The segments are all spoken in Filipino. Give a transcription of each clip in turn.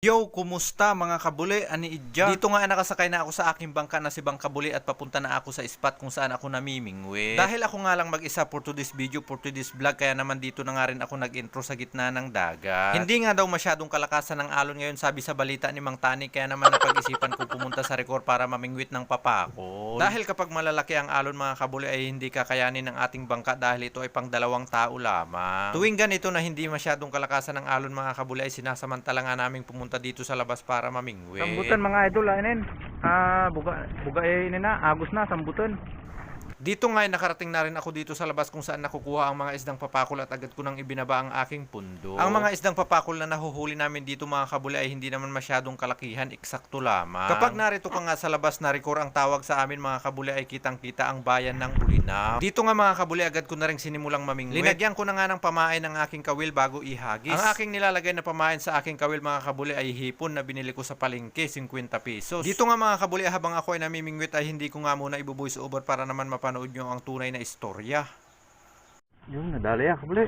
Yo, kumusta mga kabuli? Ani Idja? Dito nga nakasakay na ako sa aking bangka na si Bang Kabuli at papunta na ako sa spot kung saan ako namimingwit. Dahil ako nga lang mag-isa for today's video, for today's vlog, kaya naman dito na nga rin ako nag-intro sa gitna ng dagat. Hindi nga daw masyadong kalakasan ng alon ngayon, sabi sa balita ni Mang Tani, kaya naman napag-isipan ko pumunta sa Recor para mamingwit ng papakol. Dahil kapag malalaki ang alon mga kabuli ay hindi kakayanin ng ating bangka dahil ito ay pang 2 tao lamang. Tuwing ganito na hindi masyadong kalakasan ng alon mga kabuli ay sinasamantala nga naming pumunta dito sa labas para mamingwit. Sambutan mga idol, inin. Buga inin na, agos na sambutan. Dito nga nakarating na rin ako dito sa labas kung saan nakukuha ang mga isdang papakol at agad ko nang ibinaba ang aking pundo. Ang mga isdang papakol na nahuhuli namin dito mga kabuli ay hindi naman masyadong kalakihan, eksakto lamang. Kapag narito ka nga sa labas na Recor, ang tawag sa amin mga kabuli ay kitang kita ang bayan ng Bulinaw. Dito nga mga kabuli agad ko na rin sinimulang mamingwit. Linagyan ko na nga ng pamain ng aking kawil bago ihagis. Ang aking nilalagay na pamain sa aking kawil mga kabuli ay hipon na binili ko sa palengke, 50 pesos. Dito nga mga kabuli habang ako ay namimingwit ay hindi ko nga muna ibo-voice over para naman mapanood nyo ang tunay na istorya. Yung nadali ya, kabuli.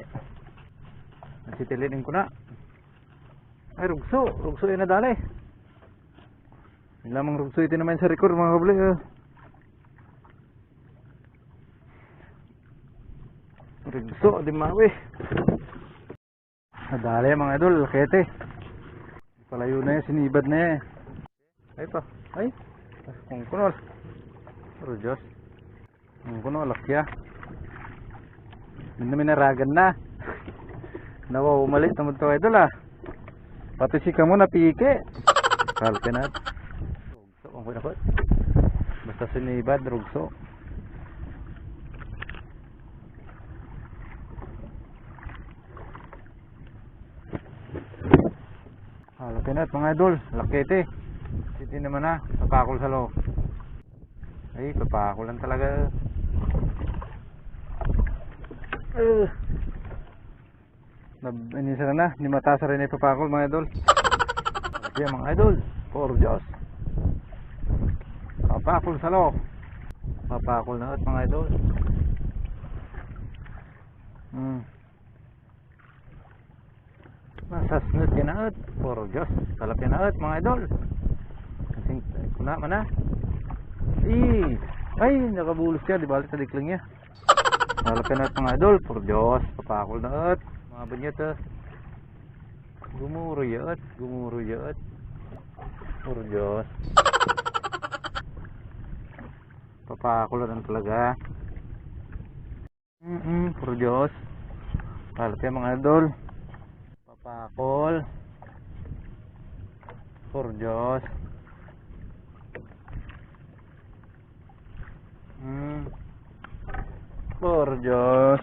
Nagsitilinin ko na. Ay, rugso yung nadali. Yung lamang rugso ito naman sa Recor mga kabuli. Rugso, di mawi. Nadali mga idol, lakete. Palayo na yan, sinibad na yan. Ay pa, ay. Kung kunol. Pero Diyos. Kung kunol, lakya. Hindi na minaragan na. Nawa, umalit naman ito idol ah. Pati si kamo na pike. Kalke na. Rugso, ang kunakot. Basta sinibad, rugso. Laki na mga idol, lakete. Siti naman na, papakol sa loob. Ay, papakol lang talaga. Inisa na, ni matasa rin ay papakol mga idol. Laki mga idol, for Diyos. Papakol sa loob. Papakol na at mga idol. Masasnut yan na at for Diyos. Talap yan na at mga idol. Kasing kuna man na. Ay, nakabulos siya. Di balik sa dikling niya. Talap yan na at mga idol. For Diyos. Papakol na at. Mga banyot at. Gumuro ya at. Gumuro ya at. For Diyos. Papakol na talaga. For Diyos. Talap yan mga idol. Papakol for Diyos. For Diyos.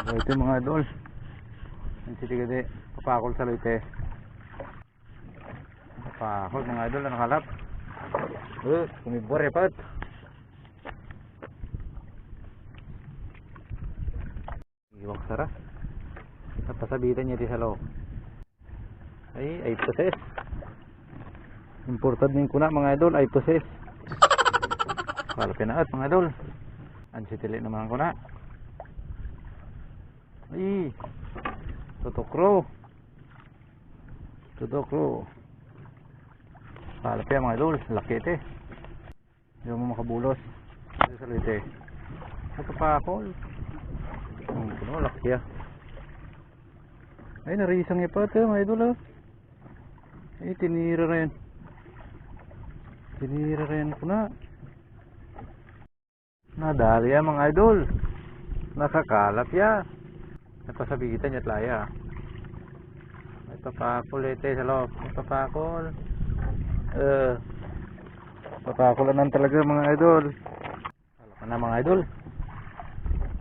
Ito mga idol. Ang sitigade. Papakol sa loite. Papakol mga idol. Ang nakalap. Kumibor ya pat. Iwak sarap. Pasabitan niya di sa loob. Ay poses. Imported din ko na mga idol, ay poses. Kalapin na at mga idol. Ansitili naman ko na. Ay, tutokro. Kalapin mga idol, lakete. Hindi mo makabulos. Ito sa lite. Ito pa ako. Lakya. Ay, narisang niya pa ito mga idol. Ay, tinira rin ko na. Nadali yan mga idol. Nakakalap ya. Napasabitan niya at laya. May papakol ito sa loob. May papakol. Papakulan talaga mga idol. Kalap na mga idol.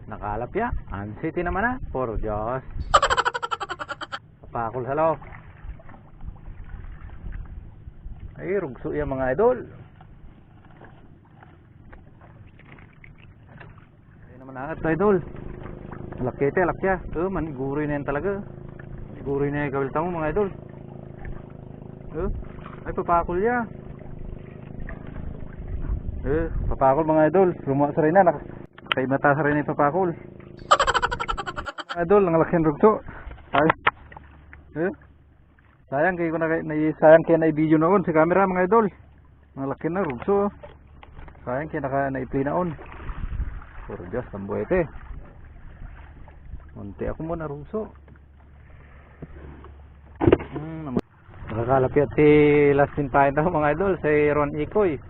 Nakalap ya. Ang city naman na. For Diyos. Papakol sa loob. Ay, rugso yan mga idol. Ay naman angat idol. Lakete, lakya. Maniguroy na yan talaga. Maniguroy na yan kabilta mo mga idol. Ay, papakol yan. Papakol mga idol. Lumakas rin na. Kay mataas rin na yung papakol. Idol, ang laking rugso. Ay. Sayang kay ko sayang kaya na i-video noon si camera mga idol. Malaki na rugso. Sayang kaya na-i-play na on. Puro Diyos ang buwete. Munti ako muna rugso. Nakakalapit si Lastin Pain daw mga idol sa Ron Ikoy.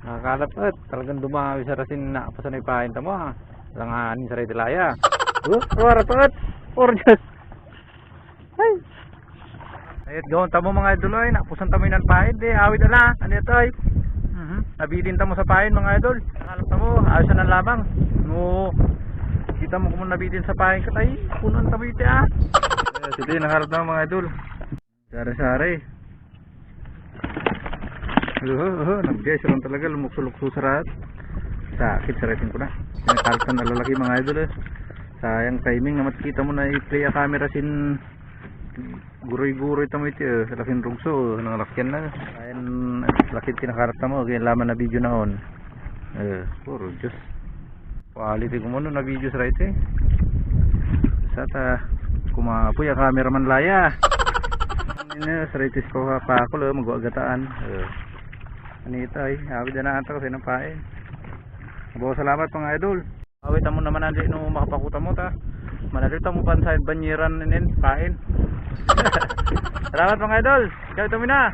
Nakakalapit. Talagang dumami sa rasin na pasanay pain tamo ha. Langanin sa Redilaya. Warapit. Puro Diyos. Ay. Ayat gawon tamo mga idol ay napusan tamo inan pain di awid ala ani toy. Nabilin tamo sa pain mga idol. Nakalap tamo ayos na lamang. No. Kita mo kung nabilin sa pain ka tay. Punon tamo ite ah. Sige nakalap tamo mga idol. Sari-sari. Nag-guess lang talaga lumukso-lukso sa rahat. Sakit sa rating ko na. Pinakaltan na lalaki mga idol eh. Sayang timing na makikita mo na i-play a camera sin guroy-guroy tamo ito eh. Laking rugso nang lakyan na. Sayang lakit kinakarap tamo kaya laman na video na on. Puro Diyos. Quality ko muna na video sa right eh. Sata kumapoy a camera man laya. Ini seritis ko pa ako lo magwagataan. Anita ay awid na ata ko sa pain. Mabuo salamat mga idol. Awid mo naman andi no makapakuta mo ta. Manalita mo pan sa banyiran nin pain. Salamat mga idol. Kaya ito mina.